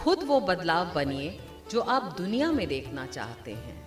खुद वो बदलाव बनिए जो आप दुनिया में देखना चाहते हैं।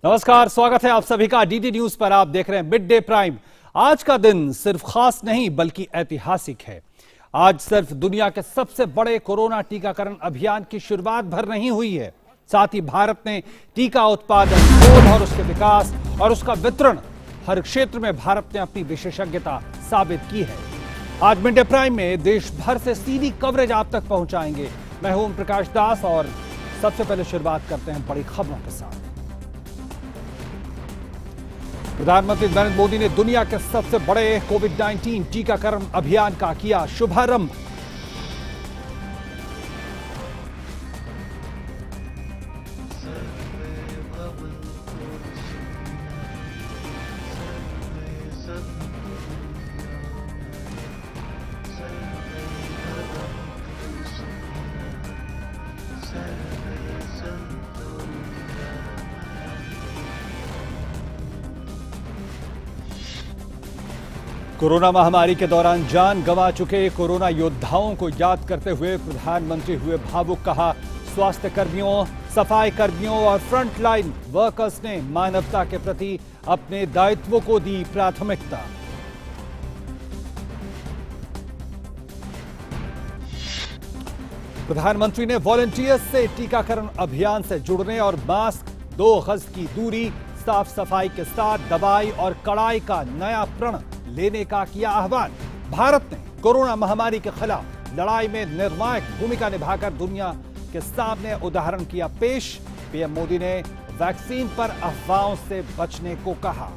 नमस्कार, स्वागत है आप सभी का डीडी न्यूज पर। आप देख रहे हैं मिड डे प्राइम। आज का दिन सिर्फ खास नहीं बल्कि ऐतिहासिक है। आज सिर्फ दुनिया के सबसे बड़े कोरोना टीकाकरण अभियान की शुरुआत भर नहीं हुई है, साथ ही भारत ने टीका उत्पादन, शोध और उसके विकास और उसका वितरण हर क्षेत्र में भारत ने अपनी विशेषज्ञता साबित की है। आज मिड डे प्राइम में देश भर से सीधी कवरेज आप तक पहुंचाएंगे। मैं हूं प्रकाश दास और सबसे पहले शुरुआत करते हैं बड़ी खबरों के साथ। प्रधानमंत्री नरेंद्र मोदी ने दुनिया के सबसे बड़े कोविड-19 टीकाकरण अभियान का किया शुभारंभ। कोरोना महामारी के दौरान जान गंवा चुके कोरोना योद्धाओं को याद करते हुए प्रधानमंत्री हुए भावुक। कहा, स्वास्थ्य कर्मियों, सफाई कर्मियों और फ्रंटलाइन वर्कर्स ने मानवता के प्रति अपने दायित्वों को दी प्राथमिकता। प्रधानमंत्री ने वॉलंटियर्स से टीकाकरण अभियान से जुड़ने और मास्क, 2 गज की दूरी, साफ सफाई के साथ दवाई और कड़ाई का नया प्रण लेने का किया आह्वान। भारत ने कोरोना महामारी के खिलाफ लड़ाई में निर्णायक भूमिका निभाकर दुनिया के सामने उदाहरण किया पेश। पीएम मोदी ने वैक्सीन पर अफवाहों से बचने को कहा।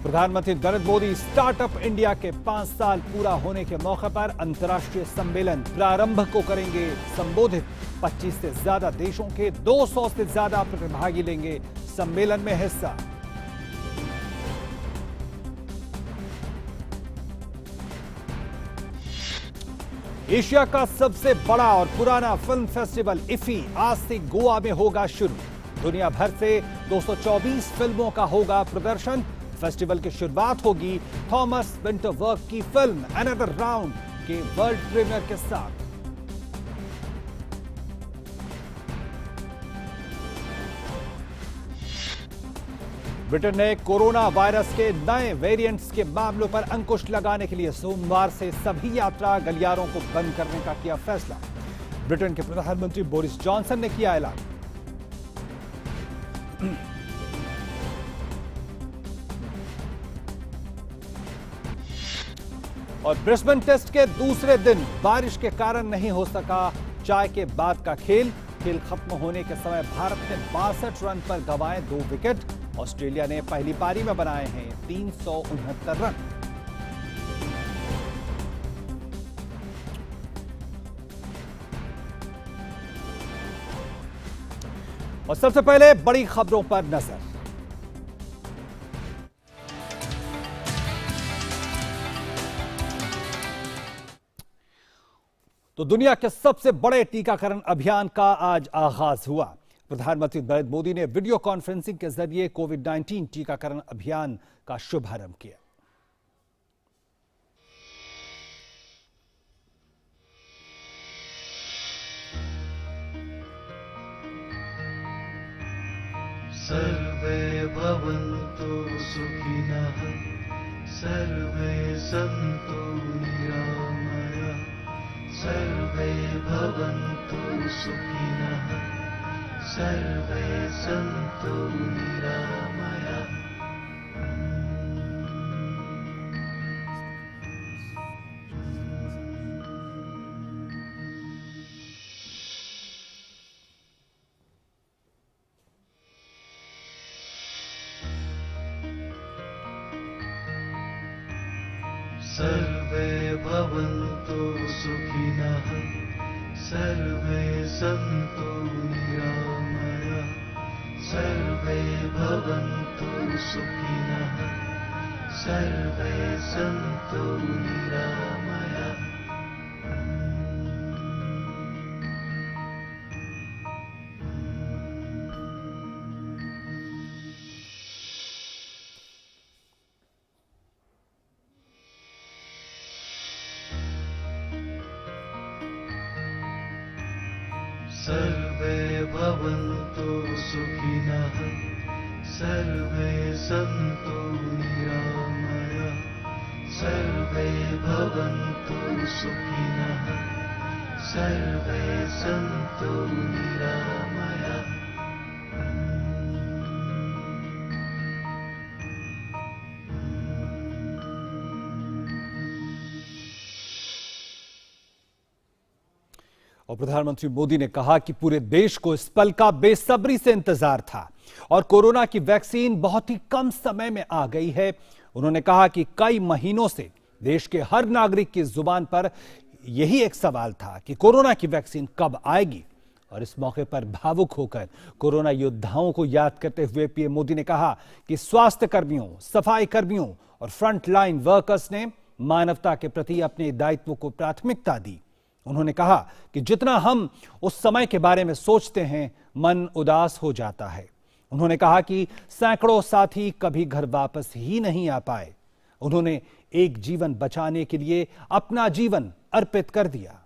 प्रधानमंत्री नरेंद्र मोदी स्टार्टअप इंडिया के 5 साल पूरा होने के मौके पर अंतर्राष्ट्रीय सम्मेलन प्रारंभ को करेंगे संबोधित। 25 से ज्यादा देशों के 200 से ज्यादा प्रतिभागी लेंगे सम्मेलन में हिस्सा। एशिया का सबसे बड़ा और पुराना फिल्म फेस्टिवल इफी आज से गोवा में होगा शुरू। दुनिया भर से 224 फिल्मों का होगा प्रदर्शन। फेस्टिवल की शुरुआत होगी थॉमस विंटरवर्क की फिल्म अनदर राउंड के वर्ल्ड प्रीमियर के साथ। ब्रिटेन ने कोरोना वायरस के नए वेरिएंट्स के मामलों पर अंकुश लगाने के लिए सोमवार से सभी यात्रा गलियारों को बंद करने का किया फैसला। ब्रिटेन के प्रधानमंत्री बोरिस जॉनसन ने किया ऐलान। और ब्रिस्बेन टेस्ट के दूसरे दिन बारिश के कारण नहीं हो सका चाय के बाद का खेल। खेल खत्म होने के समय भारत ने 62 रन पर गंवाए 2 विकेट। ऑस्ट्रेलिया ने पहली पारी में बनाए हैं 369 रन। और सबसे पहले बड़ी खबरों पर नजर। तो दुनिया के सबसे बड़े टीकाकरण अभियान का आज आगाज हुआ। प्रधानमंत्री नरेंद्र मोदी ने वीडियो कॉन्फ्रेंसिंग के जरिए कोविड-19 टीकाकरण अभियान का शुभारंभ किया। सर्वे भवन्तु सुखिनः, सर्वे सन्तु निरामयाः, सर्वे भवन्तु सुखिनः, सर्वे सन्तु निरामयाः। सर्वे भवन्तु सुखिनः, सर्वे सन्तु निरामयाः, सर्वे भवन्तु सुखिनः, सर्वे सन्तु निरामयाः। सर्वे भवन्तु सुखिनः, सर्वे सन्तु निरामयाः, सर्वे भवन्तु सुखिनः, सर्वे सन्तु निरामयाः। और प्रधानमंत्री मोदी ने कहा कि पूरे देश को इस पल का बेसब्री से इंतजार था और कोरोना की वैक्सीन बहुत ही कम समय में आ गई है। उन्होंने कहा कि कई महीनों से देश के हर नागरिक की जुबान पर यही एक सवाल था कि कोरोना की वैक्सीन कब आएगी। और इस मौके पर भावुक होकर कोरोना योद्धाओं को याद करते हुए पीएम मोदी ने कहा कि स्वास्थ्य कर्मियों, सफाई कर्मियों और फ्रंटलाइन वर्कर्स ने मानवता के प्रति अपने दायित्व को प्राथमिकता दी। उन्होंने कहा कि जितना हम उस समय के बारे में सोचते हैं, मन उदास हो जाता है। उन्होंने कहा कि सैकड़ों साथी कभी घर वापस ही नहीं आ पाए। उन्होंने एक जीवन बचाने के लिए अपना जीवन अर्पित कर दिया।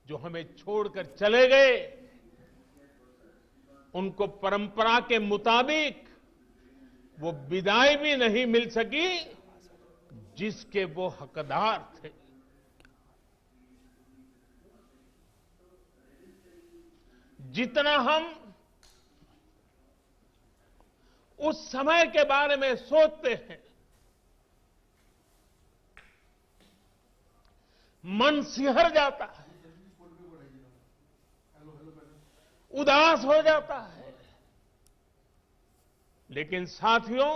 जो हमें छोड़कर चले गए, उनको परंपरा के मुताबिक वो विदाई भी नहीं मिल सकी जिसके वो हकदार थे। जितना हम उस समय के बारे में सोचते हैं, मन सिहर जाता है, उदास हो जाता है। लेकिन साथियों,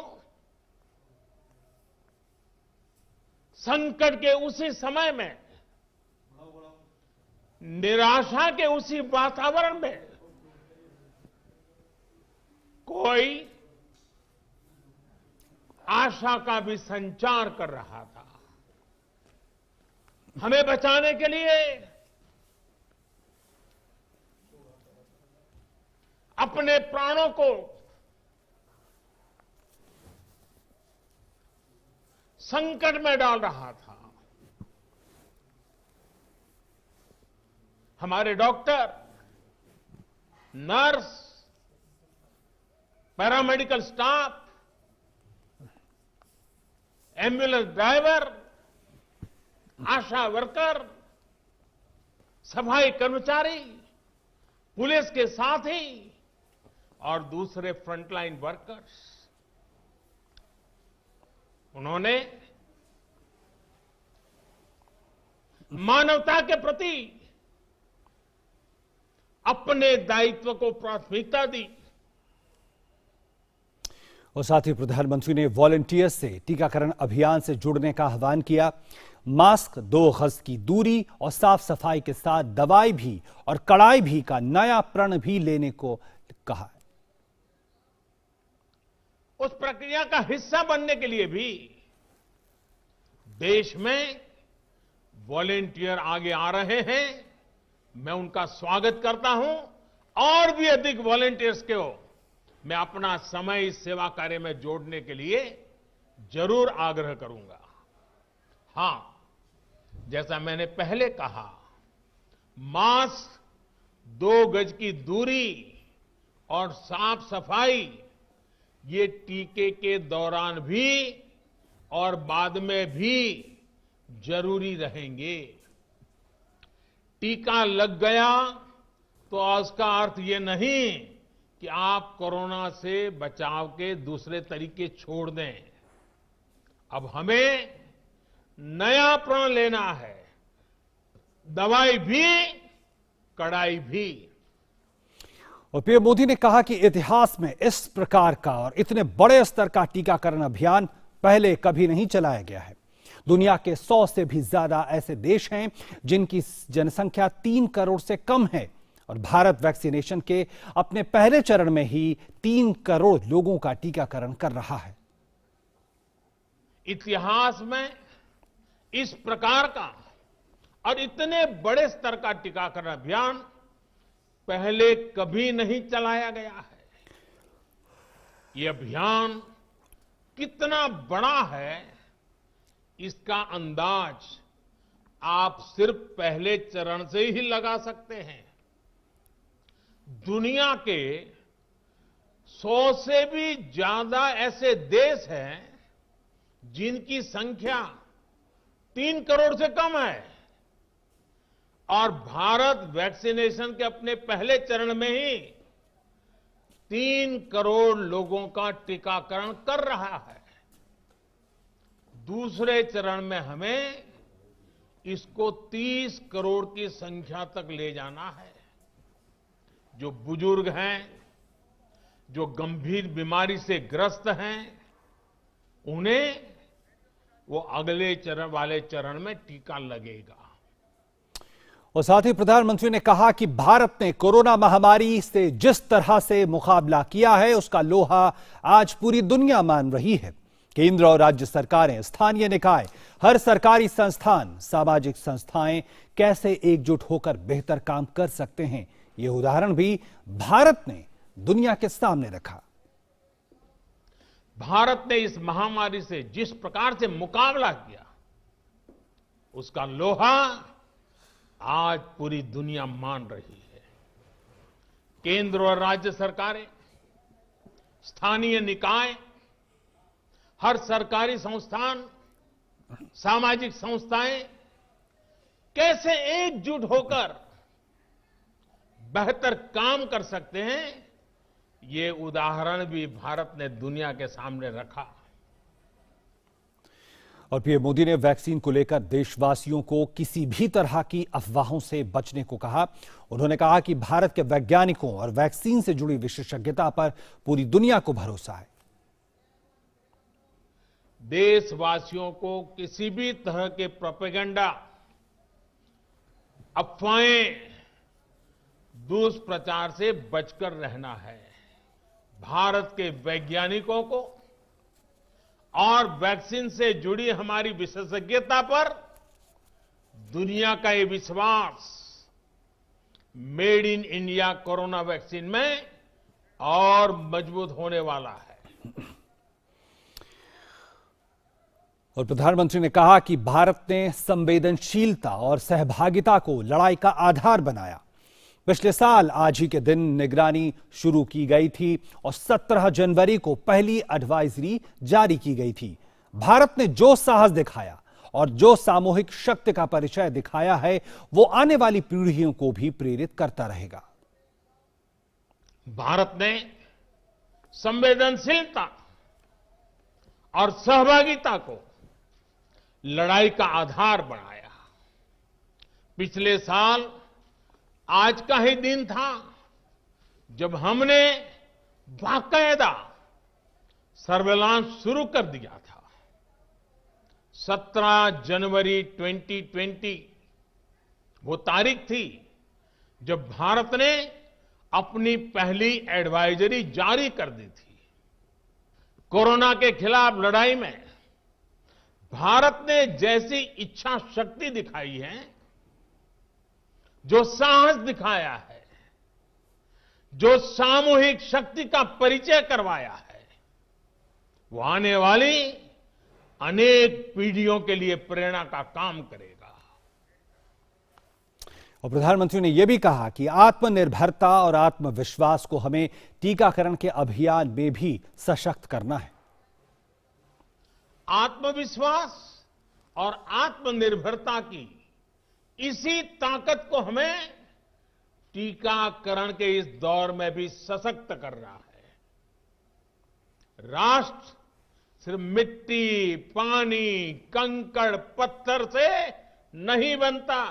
संकट के उसी समय में, निराशा के उसी वातावरण में कोई आशा का भी संचार कर रहा था। हमें बचाने के लिए अपने प्राणों को संकट में डाल रहा था। हमारे doctor, nurse, paramedical staff, ambulance driver, ASHA worker, सफाई कर्मचारी, पुलिस के साथी और दूसरे फ्रंटलाइन वर्कर्स, उन्होंने मानवता के प्रति अपने दायित्व को प्राथमिकता दी। और साथ ही प्रधानमंत्री ने वॉलंटियर्स से टीकाकरण अभियान से जुड़ने का आह्वान किया। मास्क, 2 गज की दूरी और साफ सफाई के साथ दवाई भी और कड़ाई भी का नया प्रण भी लेने को कहा। उस प्रक्रिया का हिस्सा बनने के लिए भी देश में वॉलेंटियर आगे आ रहे हैं, मैं उनका स्वागत करता हूं। और भी अधिक वॉलेंटियर्स को मैं अपना समय इस सेवा कार्य में जोड़ने के लिए जरूर आग्रह करूंगा। हां, जैसा मैंने पहले कहा, मास्क, 2 गज की दूरी और साफ सफाई ये टीके के दौरान भी और बाद में भी जरूरी रहेंगे। टीका लग गया तो उसका अर्थ ये नहीं कि आप कोरोना से बचाव के दूसरे तरीके छोड़ दें। अब हमें नया प्रण लेना है, दवाई भी, कड़ाई भी। और पीएम मोदी ने कहा कि इतिहास में इस प्रकार का और इतने बड़े स्तर का टीकाकरण अभियान पहले कभी नहीं चलाया गया है। दुनिया के 100 से भी ज्यादा ऐसे देश हैं जिनकी जनसंख्या 3 करोड़ से कम है और भारत वैक्सीनेशन के अपने पहले चरण में ही 3 करोड़ लोगों का टीकाकरण कर रहा है। इतिहास में इस प्रकार का और इतने बड़े स्तर का टीकाकरण अभियान पहले कभी नहीं चलाया गया है। ये अभियान कितना बड़ा है, इसका अंदाज आप सिर्फ पहले चरण से ही लगा सकते हैं। दुनिया के 100 से भी ज्यादा ऐसे देश हैं जिनकी संख्या 3 करोड़ से कम है और भारत वैक्सीनेशन के अपने पहले चरण में ही 3 करोड़ लोगों का टीकाकरण कर रहा है। दूसरे चरण में हमें इसको 30 करोड़ की संख्या तक ले जाना है। जो बुजुर्ग हैं, जो गंभीर बीमारी से ग्रस्त हैं, उन्हें वो अगले चरण वाले चरण में टीका लगेगा। और साथ ही प्रधानमंत्री ने कहा कि भारत ने कोरोना महामारी से जिस तरह से मुकाबला किया है उसका लोहा आज पूरी दुनिया मान रही है। केंद्र और राज्य सरकारें, स्थानीय निकाय, हर सरकारी संस्थान, सामाजिक संस्थाएं कैसे एकजुट होकर बेहतर काम कर सकते हैं, ये उदाहरण भी भारत ने दुनिया के सामने रखा। भारत ने इस महामारी से जिस प्रकार से मुकाबला किया उसका लोहा आज पूरी दुनिया मान रही है। केंद्र और राज्य सरकारें, स्थानीय निकाय, हर सरकारी संस्थान, सामाजिक संस्थाएं कैसे एकजुट होकर बेहतर काम कर सकते हैं, ये उदाहरण भी भारत ने दुनिया के सामने रखा। और पीएम मोदी ने वैक्सीन को लेकर देशवासियों को किसी भी तरह की अफवाहों से बचने को कहा। उन्होंने कहा कि भारत के वैज्ञानिकों और वैक्सीन से जुड़ी विशेषज्ञता पर पूरी दुनिया को भरोसा है। देशवासियों को किसी भी तरह के प्रोपेगेंडा, अफवाहें, दुष्प्रचार से बचकर रहना है। भारत के वैज्ञानिकों को और वैक्सीन से जुड़ी हमारी विशेषज्ञता पर दुनिया का ये विश्वास made in India corona vaccine में और मजबूत होने वाला है। और प्रधानमंत्री ने कहा कि भारत ने संवेदनशीलता और सहभागिता को लड़ाई का आधार बनाया। पिछले साल आज ही के दिन निगरानी शुरू की गई थी और 17 जनवरी को पहली एडवाइजरी जारी की गई थी। भारत ने जो साहस दिखाया और जो सामूहिक शक्ति का परिचय दिखाया है वो आने वाली पीढ़ियों को भी प्रेरित करता रहेगा। भारत ने संवेदनशीलता और सहभागिता को लड़ाई का आधार बनाया। पिछले साल आज का ही दिन था जब हमने बाकायदा सर्वेलांस शुरू कर दिया था। 17 जनवरी 2020 वो तारीख थी जब भारत ने अपनी पहली एडवाइजरी जारी कर दी थी। कोरोना के खिलाफ लड़ाई में भारत ने जैसी इच्छा शक्ति दिखाई है, जो साहस दिखाया है, जो सामूहिक शक्ति का परिचय करवाया है, वो आने वाली अनेक पीढ़ियों के लिए प्रेरणा का काम करेगा। और प्रधानमंत्री ने यह भी कहा कि आत्मनिर्भरता और आत्मविश्वास को हमें टीकाकरण के अभियान में भी सशक्त करना है। आत्मविश्वास और आत्मनिर्भरता की इसी ताकत को हमें टीकाकरण के इस दौर में भी सशक्त करना है। राष्ट्र सिर्फ मिट्टी, पानी, कंकड़, पत्थर से नहीं बनता,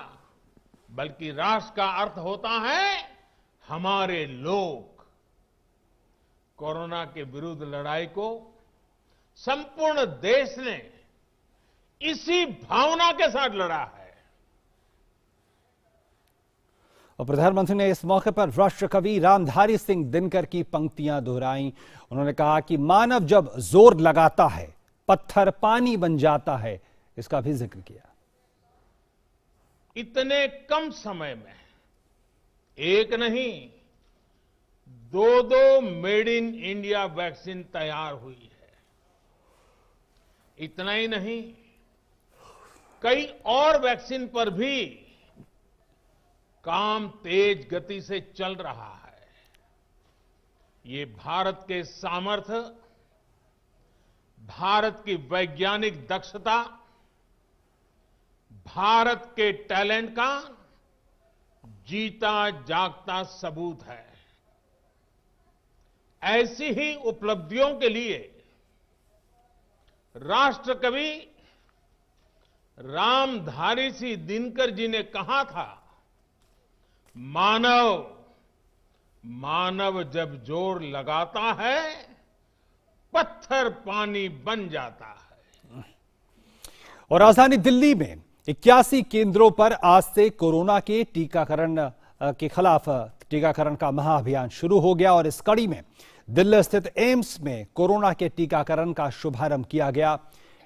बल्कि राष्ट्र का अर्थ होता है हमारे लोग। कोरोना के विरुद्ध लड़ाई को संपूर्ण देश ने इसी भावना के साथ लड़ा है। और प्रधानमंत्री ने इस मौके पर राष्ट्रकवि रामधारी सिंह दिनकर की पंक्तियां दोहराई। उन्होंने कहा कि मानव जब जोर लगाता है, पत्थर पानी बन जाता है, इसका भी जिक्र किया। इतने कम समय में एक नहीं, दो मेड इन इंडिया वैक्सीन तैयार हुई है। इतना ही नहीं, कई और वैक्सीन पर भी काम तेज गति से चल रहा है। ये भारत के सामर्थ्य, भारत की वैज्ञानिक दक्षता, भारत के टैलेंट का जीता जागता सबूत है। ऐसी ही उपलब्धियों के लिए राष्ट्रकवि रामधारी सिंह दिनकर जी ने कहा था, मानव जब जोर लगाता है, पत्थर पानी बन जाता है। और राजधानी दिल्ली में 81 केंद्रों पर आज से कोरोना के टीकाकरण के खिलाफ टीकाकरण का महाअभियान शुरू हो गया। और इस कड़ी में दिल्ली स्थित एम्स में कोरोना के टीकाकरण का शुभारंभ किया गया।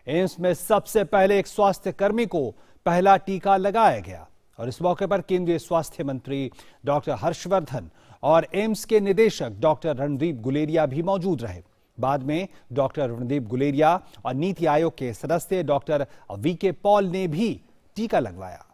एम्स में सबसे पहले एक स्वास्थ्य कर्मी को पहला टीका लगाया गया। और इस मौके पर केंद्रीय स्वास्थ्य मंत्री डॉक्टर हर्षवर्धन और एम्स के निदेशक डॉक्टर रणदीप गुलेरिया भी मौजूद रहे। बाद में डॉक्टर रणदीप गुलेरिया और नीति आयोग के सदस्य डॉक्टर वीके पॉल ने भी टीका लगवाया।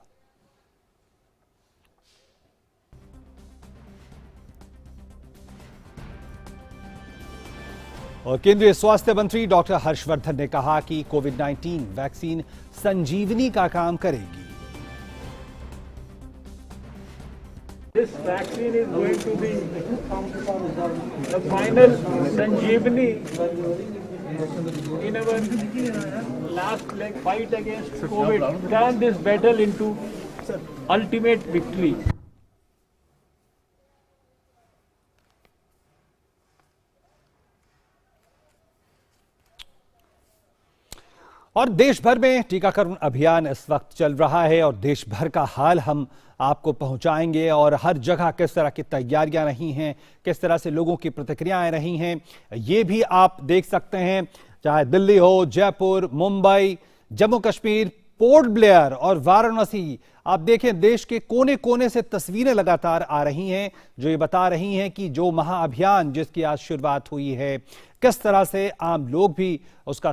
और केंद्रीय स्वास्थ्य मंत्री डॉक्टर हर्षवर्धन ने कहा कि कोविड-19 वैक्सीन संजीवनी का काम करेगी। This vaccine is going to be the final Sanjeevani in our last fight against COVID. Turn this battle into ultimate victory. और देश भर में टीकाकरण अभियान इस वक्त चल रहा है और देश भर का हाल हम आपको पहुंचाएंगे। और हर जगह किस तरह की तैयारियां रही हैं, किस तरह से लोगों की प्रतिक्रियाएं रही हैं, ये भी आप देख सकते हैं। चाहे दिल्ली हो, जयपुर, मुंबई, जम्मू कश्मीर, पोर्ट ब्लेयर और वाराणसी, आप देखें देश के कोने कोने से तस्वीरें लगातार आ रही हैं जो ये बता रही हैं कि जो महाअभियान जिसकी आज शुरुआत हुई है, किस तरह से आम लोग भी उसका